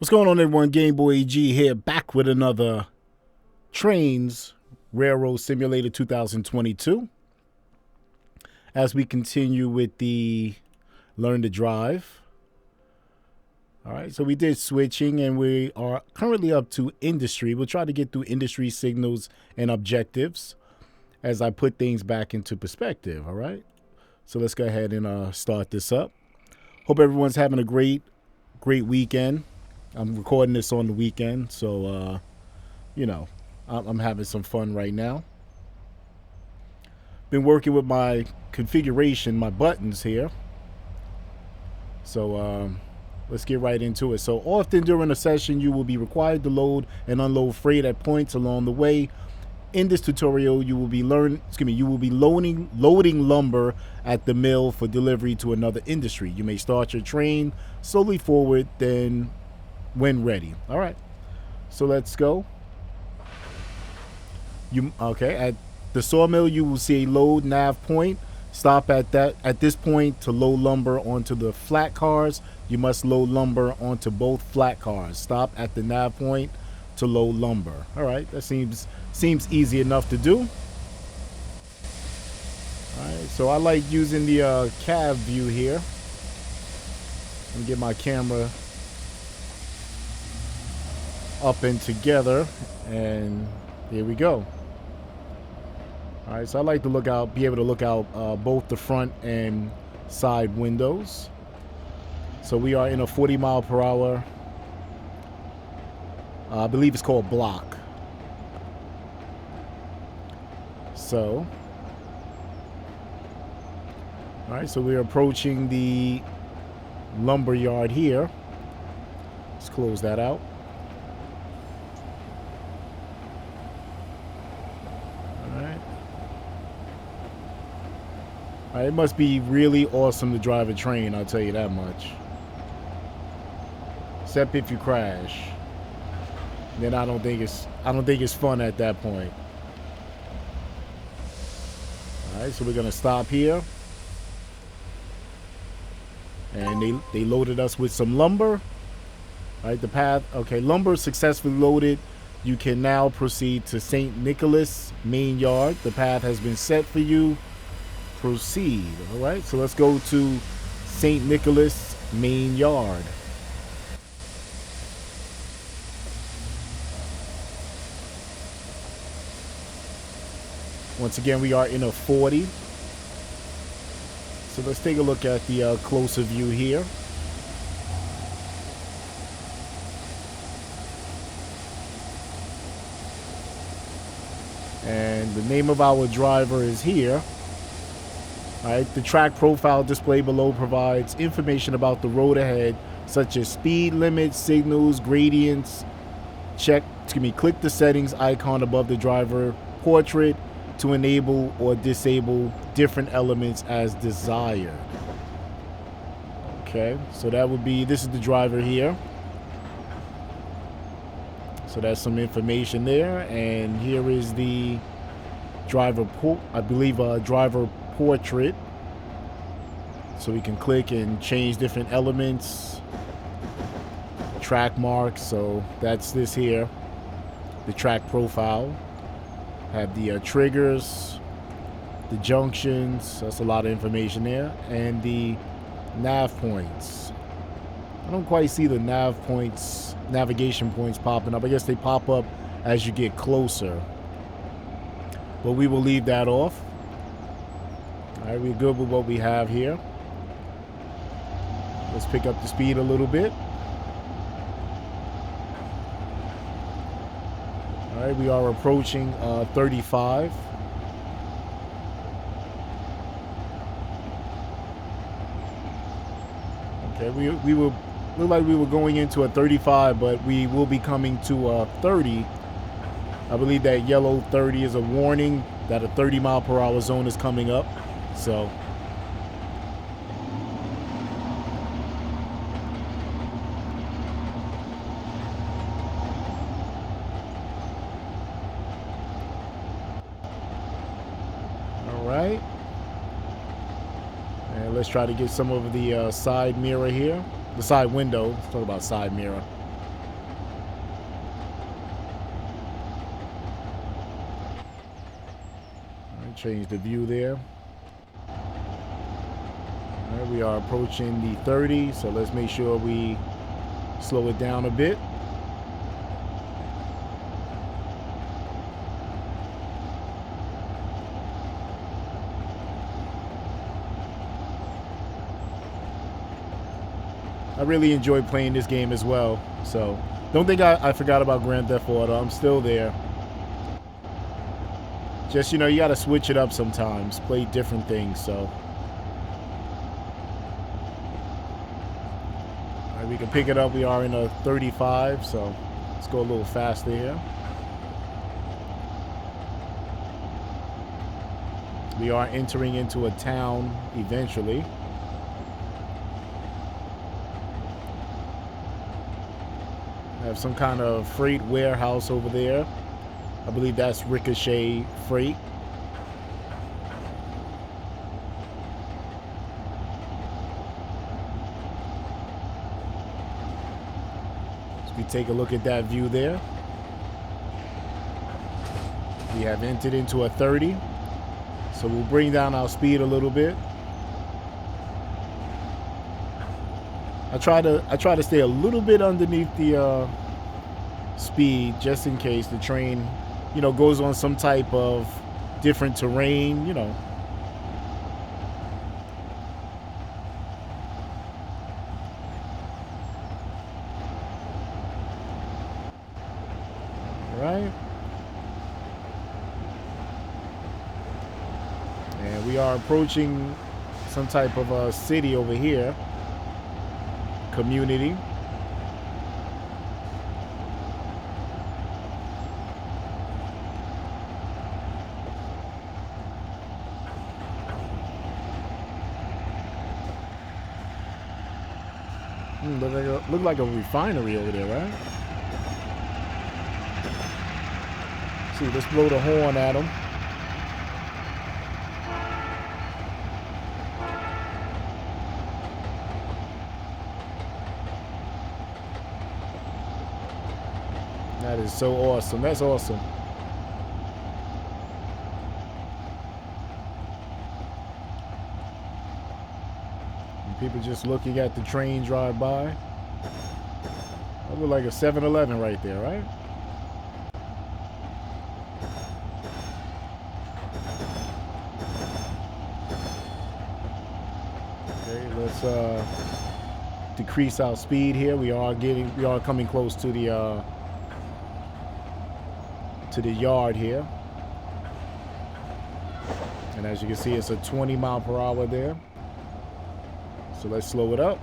What's going on, everyone? GameboyEG here, back with another Trainz Railroad Simulator 2022. As we continue with the Learn to Drive. All right, so we did switching, and we are currently up to industry. We'll try to get through industry signals and objectives as I put things back into perspective, all right? So let's go ahead and start this up. Hope everyone's having a great weekend. I'm recording this on the weekend, so, you know, I'm having some fun right now. Been working with my configuration, my buttons here. So let's get right into it. So often during a session, you will be required to load and unload freight at points along the way. In this tutorial, you will be loading lumber at the mill for delivery to another industry. You may start your train slowly forward, then when ready. All right, so let's go. At the sawmill, you will see a load nav point. Stop at this point to load lumber onto the flat cars. You must load lumber onto both flat cars. Stop at the nav point to load lumber. All right, that seems easy enough to do. All right, so I like using the cab view here. Let me get my camera up and together, and here we go. All right, so I like to be able to look out both the front and side windows. So we are in a 40 mile per hour. I believe it's called block. So, all right, so we're approaching the lumber yard here. Let's close that out. It must be really awesome to drive a train, I'll tell you that much. Except if you crash. Then I don't think it's fun at that point. Alright, so we're gonna stop here. And they loaded us with some lumber. Alright, the path, okay, lumber successfully loaded. You can now proceed to St. Nicholas main yard. The path has been set for you. Proceed. All right, so let's go to St. Nicholas main yard. Once again, we are in a 40. So let's take a look at the closer view here. And the name of our driver is here. All right, the track profile display below provides information about the road ahead, such as speed limits, signals, gradients. Click the settings icon above the driver portrait to enable or disable different elements as desired. Okay, so this is the driver here. So that's some information there, and here is the driver driver portrait, so we can click and change different elements, track marks. So that's this here, the track profile. Have the triggers, the junctions, that's a lot of information there, and the nav points. I don't quite see the navigation points popping up. I guess they pop up as you get closer, but we will leave that off. All right, we're good with what we have here. Let's pick up the speed a little bit. All right, we are approaching 35. Okay, we look like we were going into a 35, but we will be coming to a 30. I believe that yellow 30 is a warning that a 30 mile per hour zone is coming up. So all right, and let's try to get some of the side mirror here, the side window. Let's talk about side mirror. Change the view there. All right, we are approaching the 30, so let's make sure we slow it down a bit. I really enjoy playing this game as well, so don't think I forgot about Grand Theft Auto. I'm still there. Just, you know, you got to switch it up sometimes, play different things, so. All right, we can pick it up. We are in a 35, so let's go a little faster here. We are entering into a town eventually. Have some kind of freight warehouse over there. I believe that's Ricochet Freight. So we take a look at that view there. We have entered into a 30. So we'll bring down our speed a little bit. I try to stay a little bit underneath the speed just in case the train, you know, goes on some type of different terrain, you know. All right. And we are approaching some type of a city over here. Community. Look like a refinery over there, right? See, let's blow the horn at them. That is so awesome. That's awesome. And people just looking at the train drive by. That look like a 7-Eleven right there, right? Okay, let's decrease our speed here. We are coming close to the yard here, and as you can see, it's a 20 mile per hour there, so let's slow it up.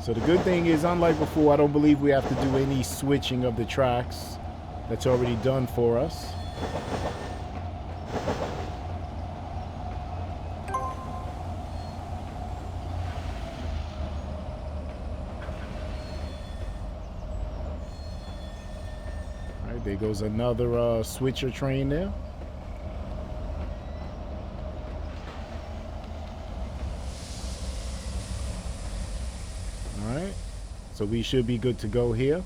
So the good thing is, unlike before, I don't believe we have to do any switching of the tracks. That's already done for us. There goes another switcher train there. All right, so we should be good to go here.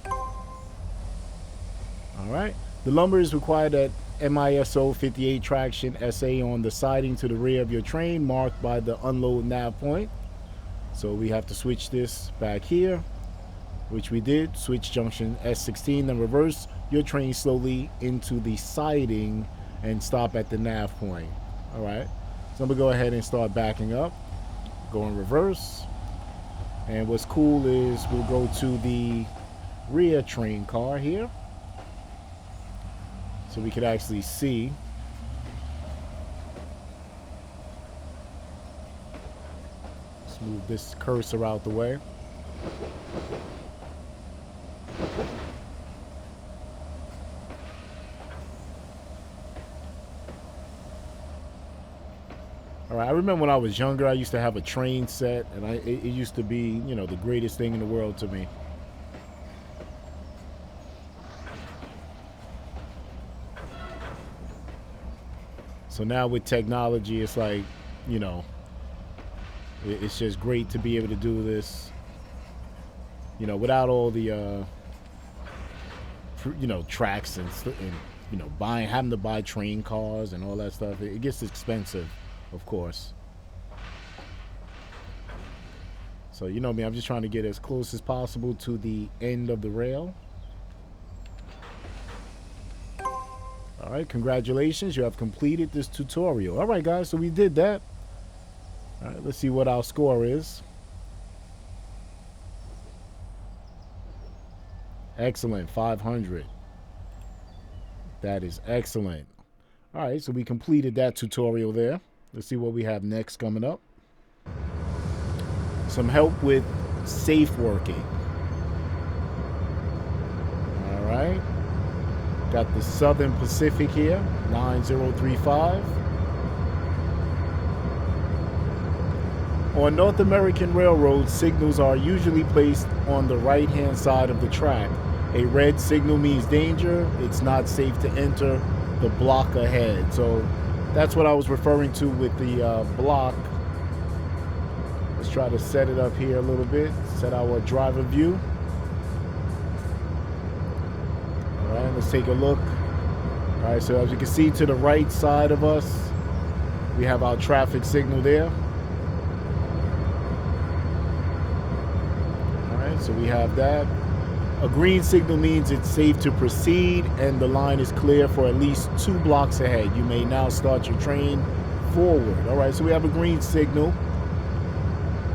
All right, the lumber is required at MISO 58 traction SA on the siding to the rear of your train marked by the unload nav point. So we have to switch this back here, which we did. Switch junction S16, then reverse your train slowly into the siding and stop at the nav point. All right, so I'm gonna go ahead and start backing up, go in reverse. And what's cool is we'll go to the rear train car here, so we could actually see. Let's move this cursor out the way. All right, I remember when I was younger, I used to have a train set, and it used to be, you know, the greatest thing in the world to me. So now with technology, it's like, you know, it's just great to be able to do this You know, without all the, you know, tracks and you know, having to buy train cars and all that stuff. It gets expensive, of course. So, you know me, I'm just trying to get as close as possible to the end of the rail. All right, congratulations. You have completed this tutorial. All right, guys, so we did that. All right, let's see what our score is. Excellent, 500. That is excellent. All right, so we completed that tutorial there. Let's see what we have next coming up. Some help with safe working. All right. Got the Southern Pacific here, 9035. On North American railroads, signals are usually placed on the right-hand side of the track. A red signal means danger. It's not safe to enter the block ahead. So that's what I was referring to with the block. Let's try to set it up here a little bit. Set our driver view. All right, let's take a look. All right, so as you can see to the right side of us, we have our traffic signal there. All right, so we have that. A green signal means it's safe to proceed and the line is clear for at least 2 blocks ahead. You may now start your train forward. All right, so we have a green signal.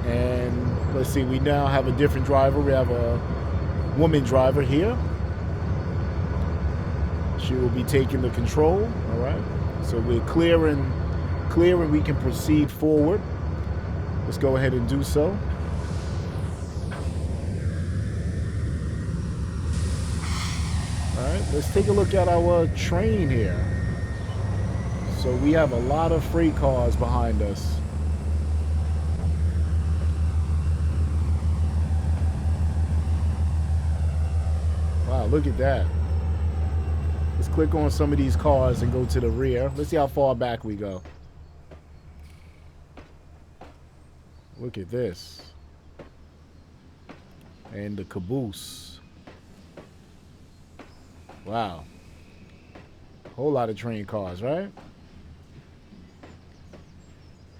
And let's see, we now have a different driver. We have a woman driver here. She will be taking the control. All right, so we're clear and we can proceed forward. Let's go ahead and do so. All right, let's take a look at our train here. So we have a lot of freight cars behind us. Wow, look at that. Let's click on some of these cars and go to the rear. Let's see how far back we go. Look at this. And the caboose. Wow. Whole lot of train cars, right?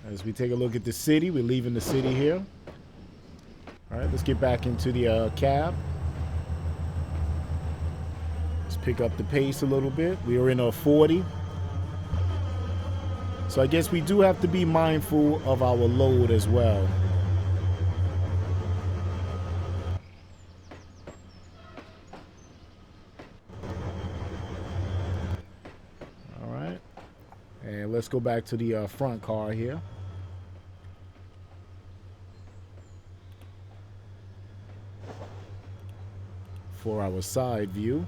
As we take a look at the city, we're leaving the city here. All right, let's get back into the cab. Pick up the pace a little bit. We are in a 40. So I guess we do have to be mindful of our load as well. All right. And let's go back to the front car here. For our side view.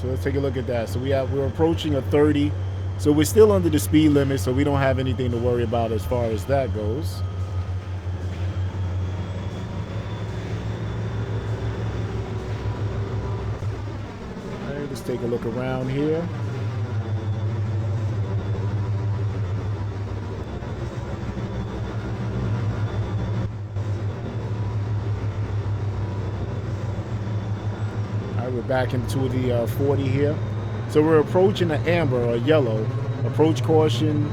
So let's take a look at that. So we're approaching a 30. So we're still under the speed limit, so we don't have anything to worry about as far as that goes. All right, let's take a look around here. We're back into the 40 here. So we're approaching an amber or yellow. Approach caution,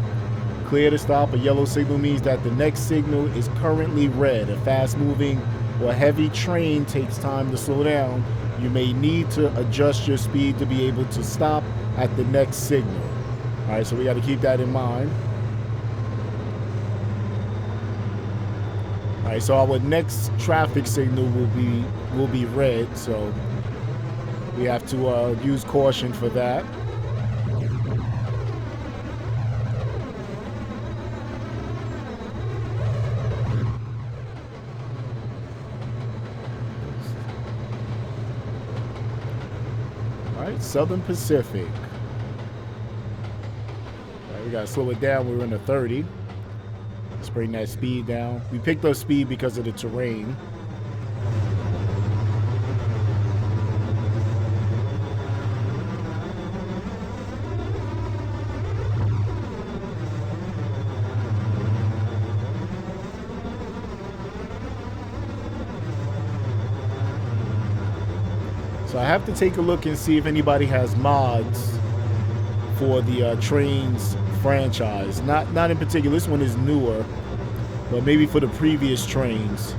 clear to stop. A yellow signal means that the next signal is currently red. A fast-moving or heavy train takes time to slow down. You may need to adjust your speed to be able to stop at the next signal. All right, so we got to keep that in mind. All right, so our next traffic signal will be red. So we have to use caution for that. All right, Southern Pacific. All right, we gotta slow it down. We're in the 30. Let's bring that speed down. We picked up speed because of the terrain. So I have to take a look and see if anybody has mods for the Trainz franchise. Not in particular. This one is newer, but maybe for the previous Trainz.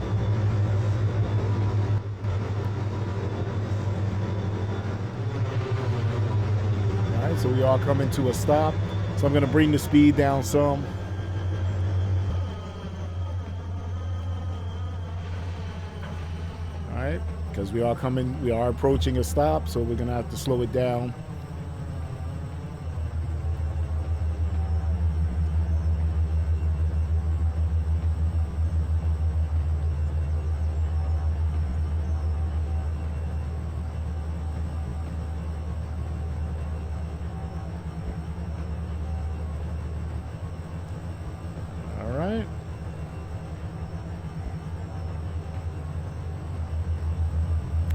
All right, so we are coming to a stop. So I'm going to bring the speed down some. All right, because we are approaching a stop, so we're going to have to slow it down.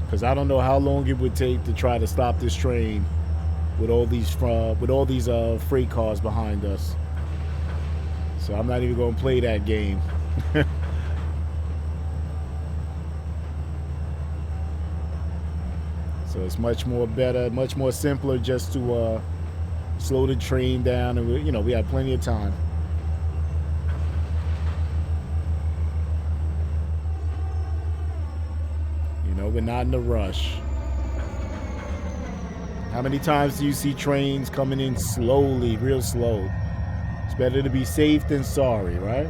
Because I don't know how long it would take to try to stop this train with all these freight cars behind us. So I'm not even going to play that game. So it's much more better, much more simpler just to slow the train down, and we have plenty of time. We're not in a rush. How many times do you see trains coming in slowly, real slow? It's better to be safe than sorry, right?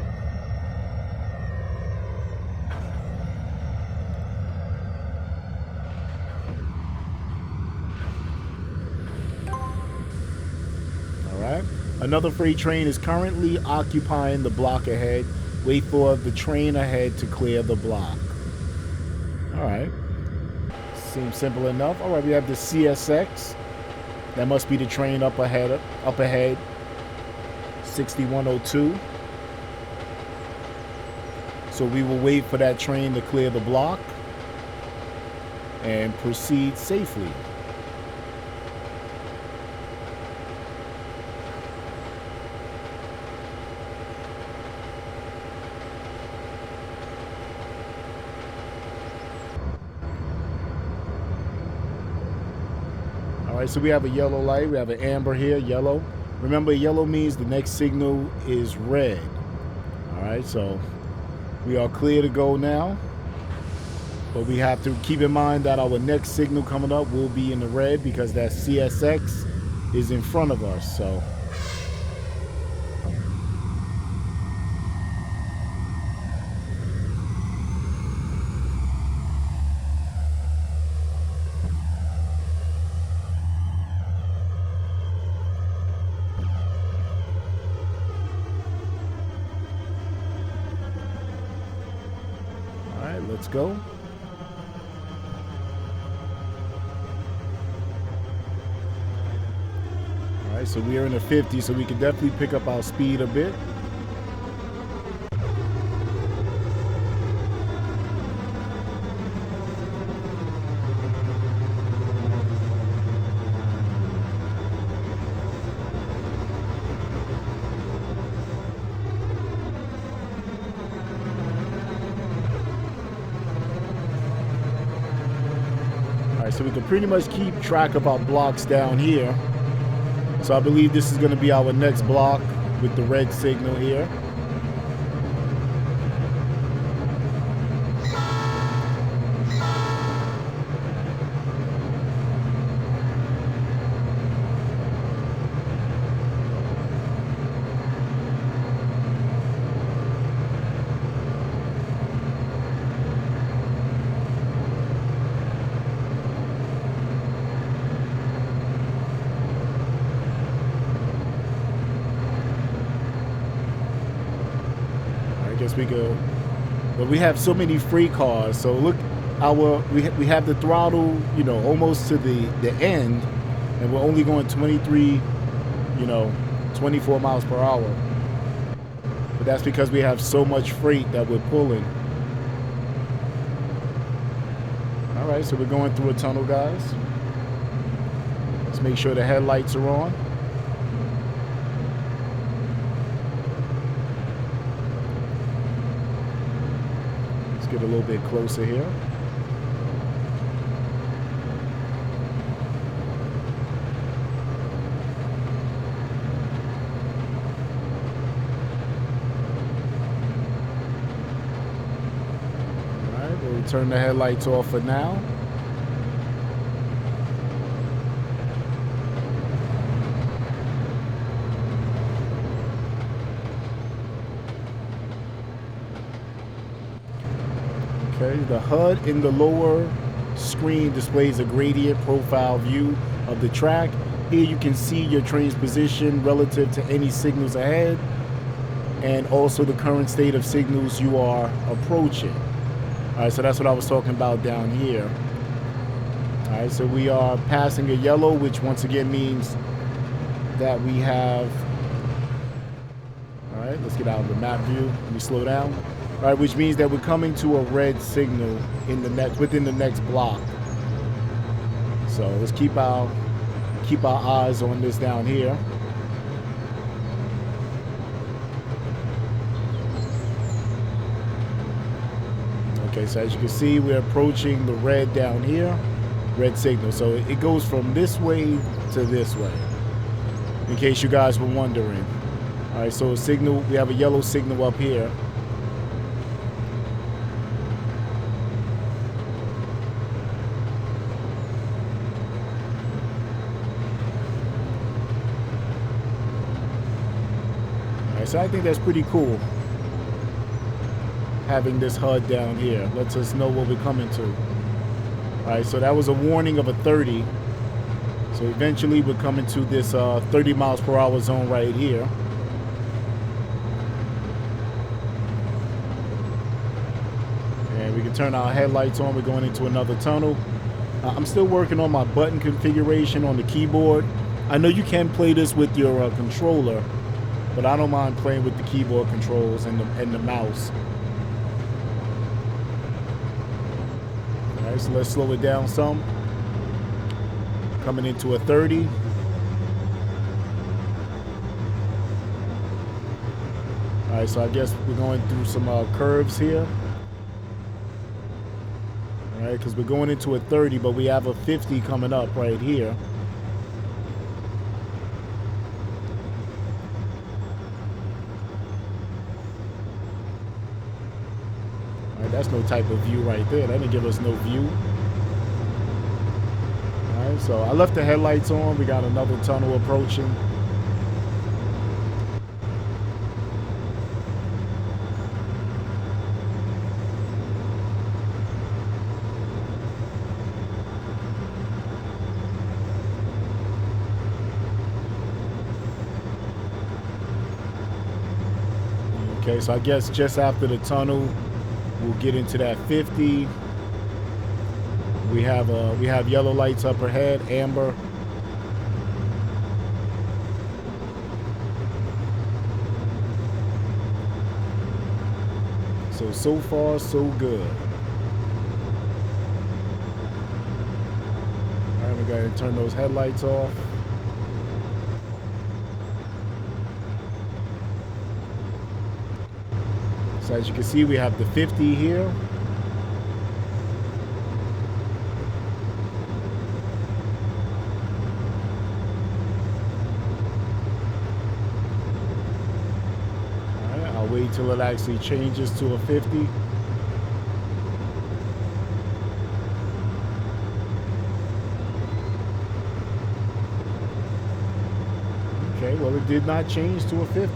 All right. Another freight train is currently occupying the block ahead. Wait for the train ahead to clear the block. All right. Seems simple enough. All right, we have the CSX. That must be the train up ahead, 6102. So we will wait for that train to clear the block and proceed safely. All right, so we have a yellow light. We have an amber here, yellow. Remember, yellow means the next signal is red. All right, so we are clear to go now. But we have to keep in mind that our next signal coming up will be in the red because that CSX is in front of us, so. Let's go. All right, so we are in the 50, so we can definitely pick up our speed a bit. So we can pretty much keep track of our blocks down here. So I believe this is going to be our next block with the red signal here. We go, but we have so many free cars. So look, we have the throttle, almost to the end, and we're only going 23, 24 miles per hour. But that's because we have so much freight that we're pulling. All right, so we're going through a tunnel, guys. Let's make sure the headlights are on. Get a little bit closer here. we'll turn the headlights off for now. Okay, the HUD in the lower screen displays a gradient profile view of the track. Here you can see your train's position relative to any signals ahead, and also the current state of signals you are approaching. All right, so that's what I was talking about down here. All right, so we are passing a yellow, which once again means that we have... All right, let's get out of the map view. Let me slow down. All right, which means that we're coming to a red signal in the within the next block. So let's keep our eyes on this down here. Okay, so as you can see, we're approaching the red down here, red signal. So it goes from this way to this way, in case you guys were wondering. All right, so a signal, we have a yellow signal up here. So I think that's pretty cool, having this HUD down here. Lets us know what we're coming to. All right, so that was a warning of a 30. So eventually we're coming to this 30 miles per hour zone right here. And we can turn our headlights on. We're going into another tunnel. I'm still working on my button configuration on the keyboard. I know you can play this with your controller, but I don't mind playing with the keyboard controls and the mouse. All right, so let's slow it down some. Coming into a 30. All right, so I guess we're going through some curves here. All right, because we're going into a 30, but we have a 50 coming up right here. That's no type of view right there. That didn't give us no view. All right, so I left the headlights on. We got another tunnel approaching. Okay, so I guess just after the tunnel, we'll get into that 50. We have yellow lights up ahead, amber. So far, so good. All right, we gotta turn those headlights off. So as you can see, we have the 50 here. All right, I'll wait till it actually changes to a 50. Okay, well, it did not change to a 50.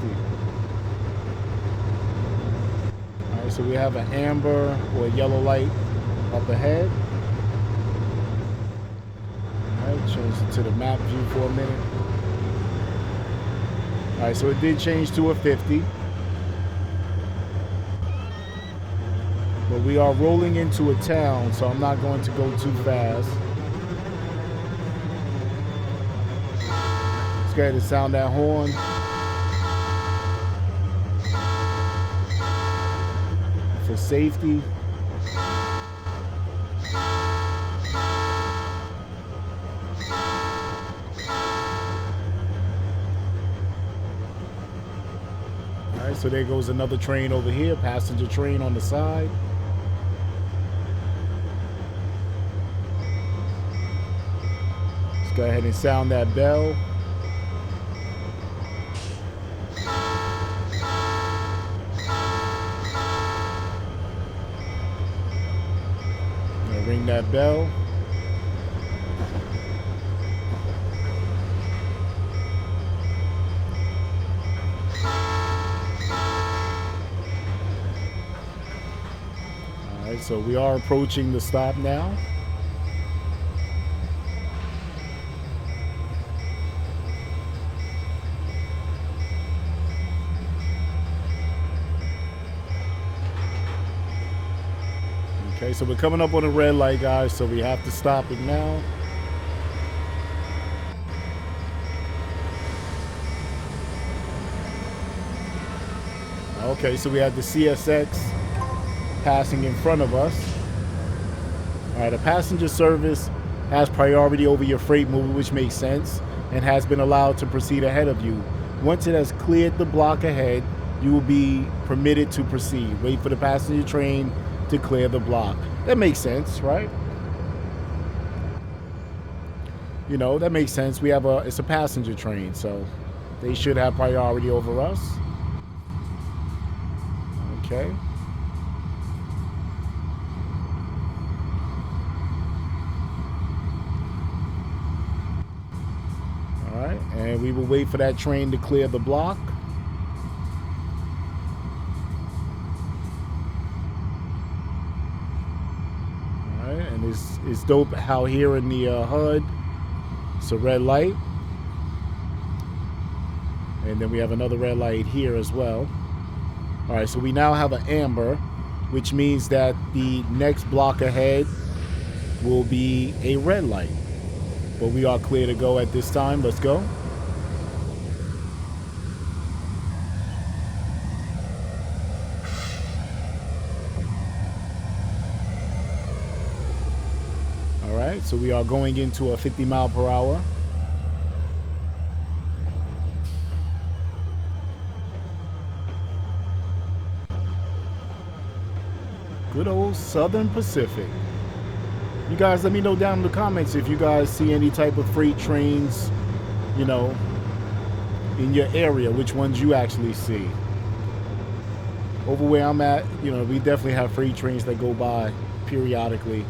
So we have an amber or a yellow light up ahead. All right, change it to the map view for a minute. All right, so it did change to a 50. But we are rolling into a town, so I'm not going to go too fast. Let's go ahead and sound that horn. For safety. All right, so there goes another train over here, passenger train on the side. Let's go ahead and sound that bell. Ring that bell. All right, so we are approaching the stop now. Okay, so we're coming up on a red light, guys, so we have to stop it now. Okay, so we have the CSX passing in front of us. All right, a passenger service has priority over your freight mover, which makes sense, and has been allowed to proceed ahead of you. Once it has cleared the block ahead, you will be permitted to proceed. Wait for the passenger train to clear the block. That makes sense, right? You know, that makes sense. It's a passenger train, so they should have priority over us. Okay. All right, and we will wait for that train to clear the block. And it's dope how here in the HUD, it's a red light. And then we have another red light here as well. All right, so we now have an amber, which means that the next block ahead will be a red light. But we are clear to go at this time. Let's go. So we are going into a 50 mile per hour. Good old Southern Pacific. You guys let me know down in the comments if you guys see any type of freight trains, you know, in your area, which ones you actually see. Over where I'm at, you know, we definitely have freight trains that go by periodically.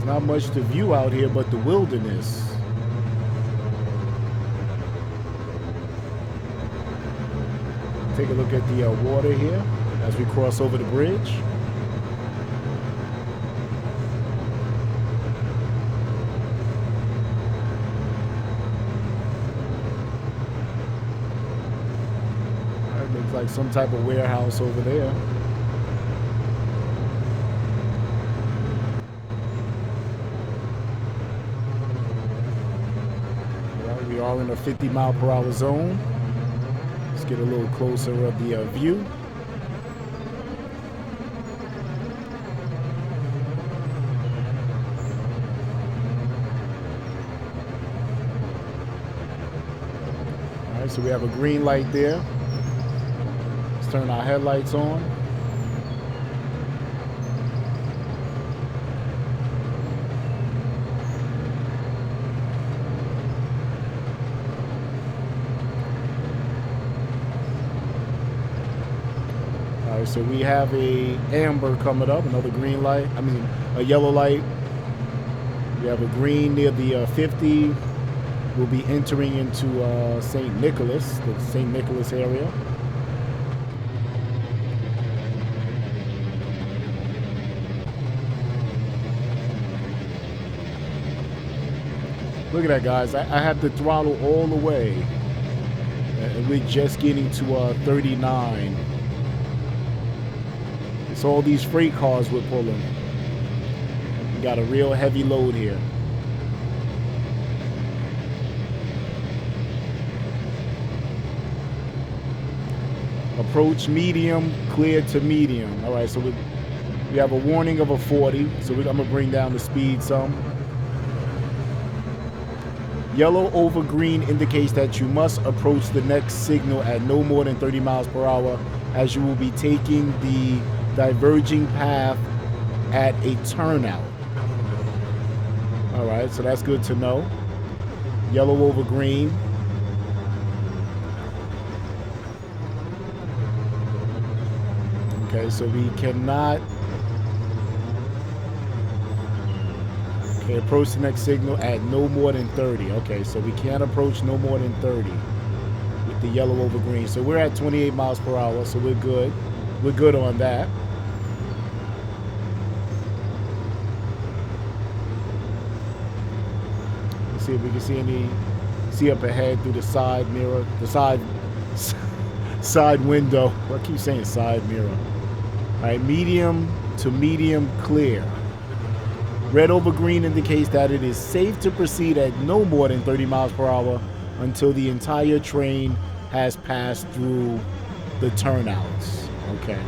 Not much to view out here but the wilderness. Take a look at the water here as we cross over the bridge. That looks like some type of warehouse over there. We are in a 50 mile per hour zone. Let's get a little closer of the view. All right, so we have a green light there. Let's turn our headlights on. So we have a amber coming up, another green light, a yellow light. We have a green near the 50. We'll be entering into St. Nicholas, the St. Nicholas area. Look at that, guys. I have the throttle all the way. And we're just getting to 39. It's all these freight cars we're pulling. We got a real heavy load here. Approach medium, clear to medium. All right, so we have a warning of a 40, so I'm gonna bring down the speed some. Yellow over green indicates that you must approach the next signal at no more than 30 miles per hour, as you will be taking the diverging path at a turnout. All right, so that's good to know. Yellow over green. Okay, so we cannot. Okay, approach the next signal at no more than 30. Okay, so we can't approach no more than 30 with the yellow over green. So we're at 28 miles per hour, so we're good. We're good on that. Let's see if we can see up ahead through the side mirror, the side window. I keep saying side mirror. All right, medium to medium clear. Red over green indicates that it is safe to proceed at no more than 30 miles per hour until the entire train has passed through the turnouts. Okay.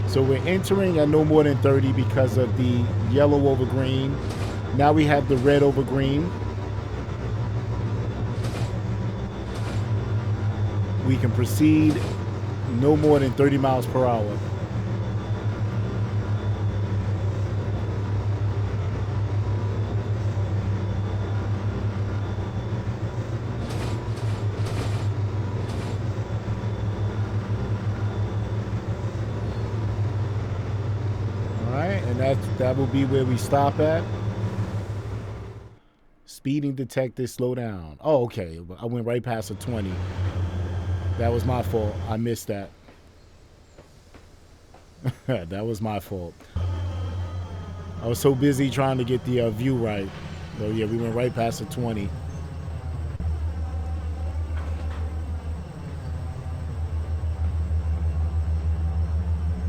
So we're entering at no more than 30 because of the yellow over green. Now we have the red over green. We can proceed no more than 30 miles per hour. That will be where we stop at. Speeding detected, slow down. Oh, okay. I went right past a 20. That was my fault. I missed that. That was my fault. I was so busy trying to get the view right. So yeah, we went right past a 20.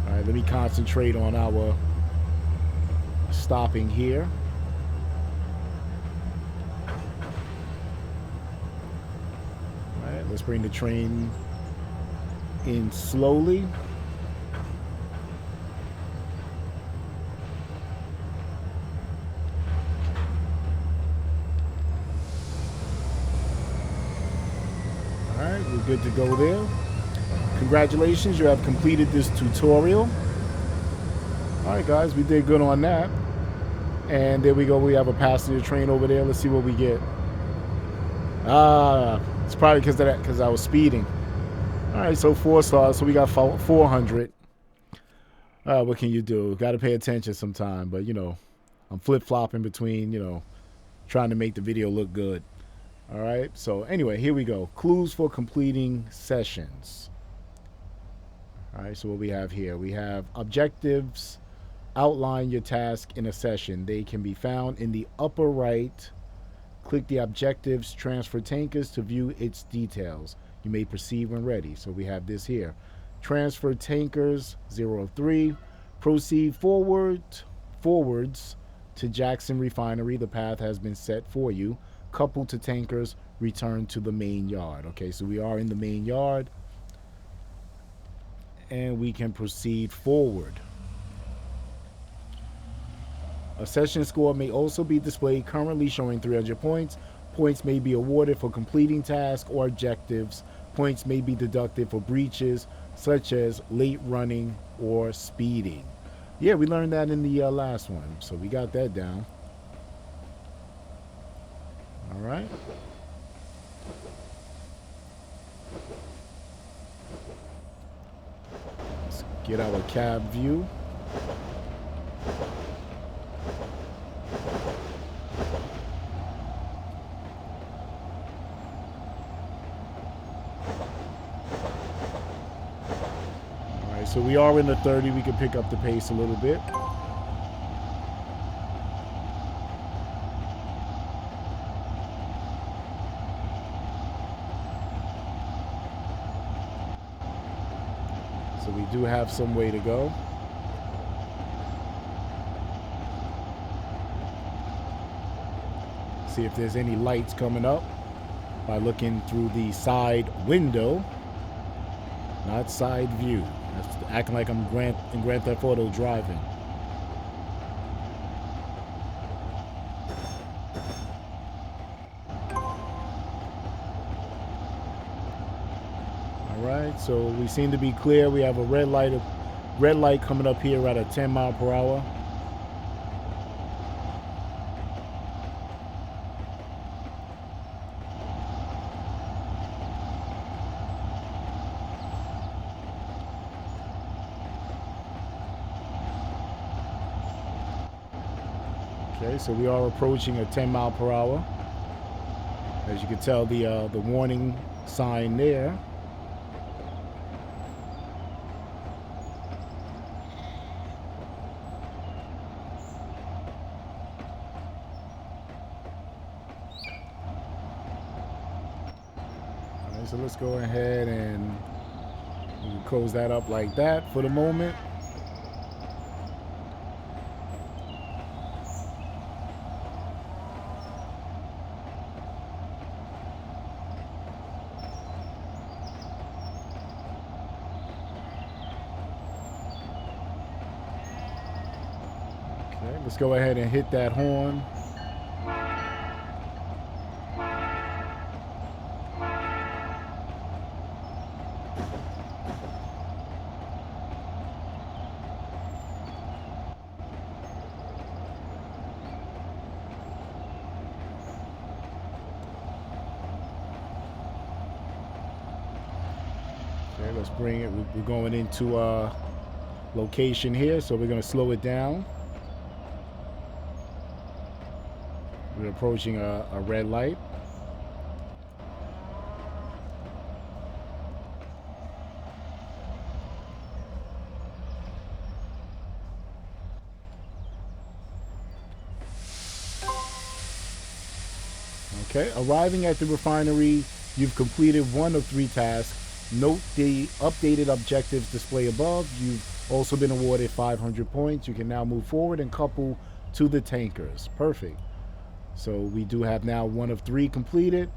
All right, let me concentrate on our stopping here. All right, let's bring the train in slowly. All right, we're good to go there. Congratulations, you have completed this tutorial. All right, guys, we did good on that. And there we go. We have a passenger train over there. Let's see what we get. It's probably because of that, because I was speeding. All right, so 4 stars. So we got 400. What can you do? Got to pay attention sometime. But, you know, I'm flip-flopping between, you know, trying to make the video look good. All right, so anyway, here we go. Clues for completing sessions. All right, so what we have here. We have objectives. Outline your task in a session. They can be found in the upper right. Click the objectives, transfer tankers to view its details. You may proceed when ready. So we have this here. Transfer tankers 03. Proceed forwards to Jackson Refinery. The path has been set for you. Coupled to tankers, return to the main yard. Okay, so we are in the main yard. And we can proceed forward. A session score may also be displayed, currently showing 300 points. Points may be awarded for completing tasks or objectives. Points may be deducted for breaches, such as late running or speeding. Yeah, we learned that in the last one, so we got that down. All right. Let's get our cab view. So we are in the 30. We can pick up the pace a little bit. So we do have some way to go. See if there's any lights coming up by looking through the side window, not side view. That's acting like I'm in Grand Theft Auto driving. right, so we seem to be clear. We have a red light coming up here at a 10 mile per hour. Okay, so we are approaching a 10 mile per hour. As you can tell, the warning sign there. All right, so let's go ahead and we can close that up like that for the moment. Okay, let's go ahead and hit that horn. Okay, let's bring it. We're going into location here, so we're going to slow it down. We're approaching a red light. Okay, arriving at the refinery, you've completed one of 3 tasks. Note the updated objectives display above. You've also been awarded 500 points. You can now move forward and couple to the tankers. Perfect. So we do have now 1 of 3 completed.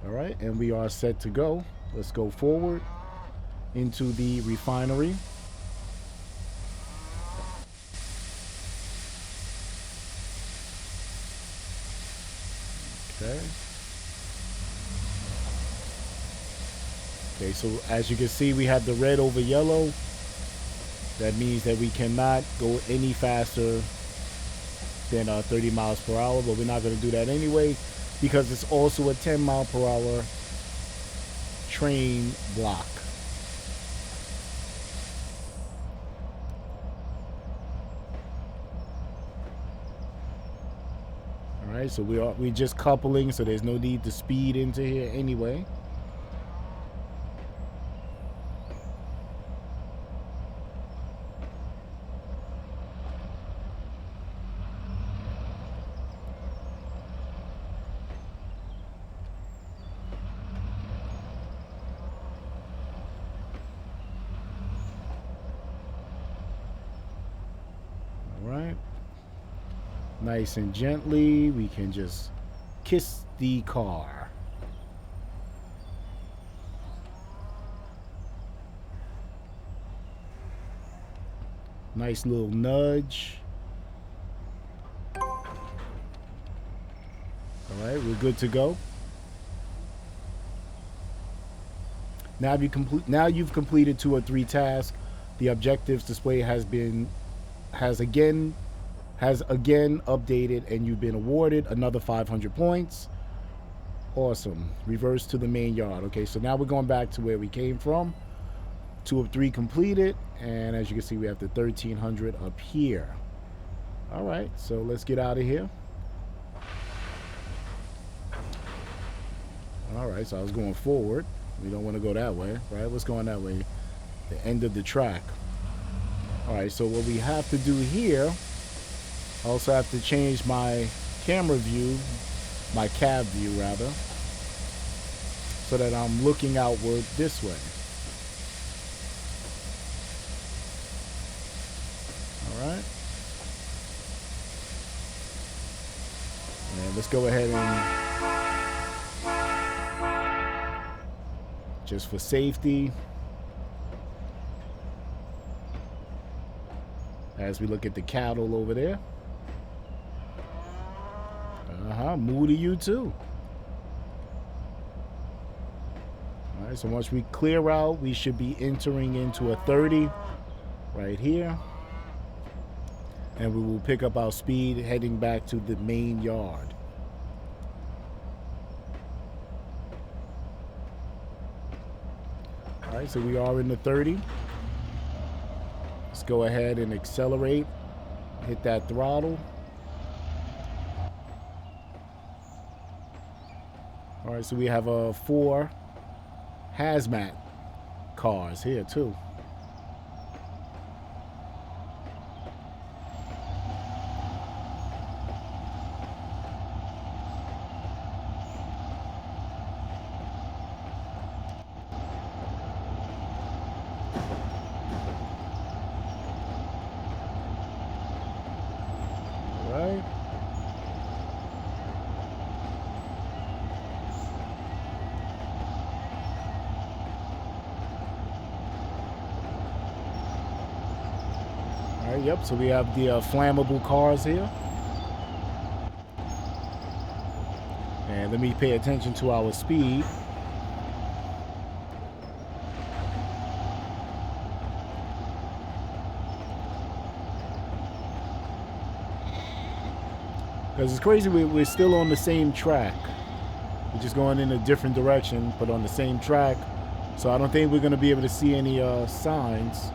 All right, and we are set to go. Let's go forward into the refinery. Okay. Okay, so as you can see, we have the red over yellow. That means that we cannot go any faster than 30 miles per hour, but we're not going to do that anyway because it's also a 10 mile per hour train block. All right, so we're just coupling, so there's no need to speed into here anyway. Right, nice and gently we can just kiss the car. Nice little nudge. All right, we're good to go. Now you've completed 2 or 3 tasks. The objectives display has again updated, and you've been awarded another 500 points. Awesome. Reverse to the main yard. Okay, so now we're going back to where we came from. 2 of 3 completed, and as you can see, we have the 1300 up here. All right, so let's get out of here. All right, so I was going forward. We don't want to go that way, right? Let's go on that way. The end of the track. All right, so what we have to do here, I also have to change my camera view, my cab view rather, so that I'm looking outward this way. All right. And let's go ahead and just for safety, as we look at the cattle over there. Moo to you too. All right, right, so once we clear out, we should be entering into a 30 right here. And we will pick up our speed heading back to the main yard. All right, so we are in the 30. Let's go ahead and accelerate. Hit that throttle. All right, so we have 4 hazmat cars here too. Yep, so we have the flammable cars here. And let me pay attention to our speed. Because it's crazy, we're still on the same track. We're just going in a different direction, but on the same track. So I don't think we're going to be able to see any signs.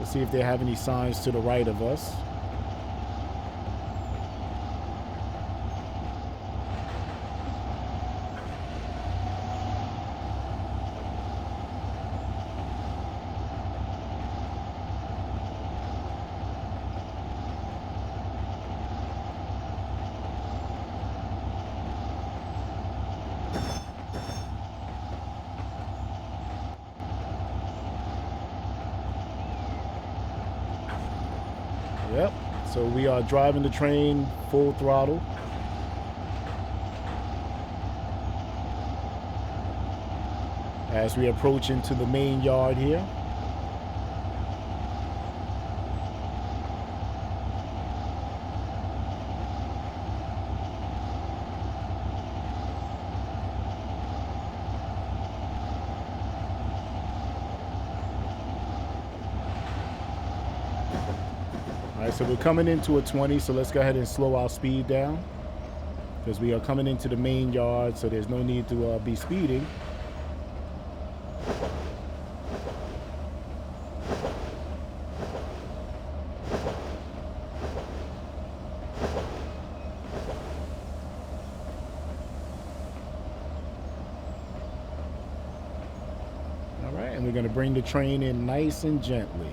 See if they have any signs to the right of us. Yep, so we are driving the train full throttle. As we approach into the main yard here. All right, so we're coming into a 20, so let's go ahead and slow our speed down because we are coming into the main yard, so there's no need to be speeding. All right, and we're going to bring the train in nice and gently.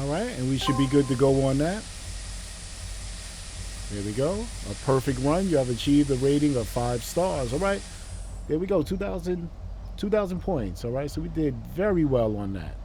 All right, and we should be good to go on that. There we go. A perfect run. You have achieved a rating of 5 stars. All right, there we go. 2,000 points. All right, so we did very well on that.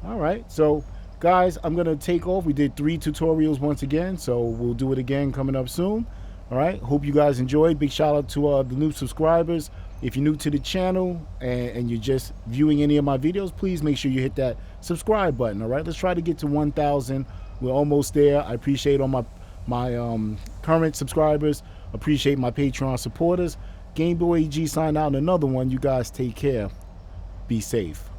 All right, so guys, I'm going to take off. We did 3 tutorials once again, so we'll do it again coming up soon. All right, hope you guys enjoyed. Big shout out to the new subscribers. If you're new to the channel and you're just viewing any of my videos, please make sure you hit that subscribe button. All right, let's try to get to 1,000. We're almost there. I appreciate all my current subscribers. Appreciate my Patreon supporters. GameboyEG sign out another one. You guys take care. Be safe.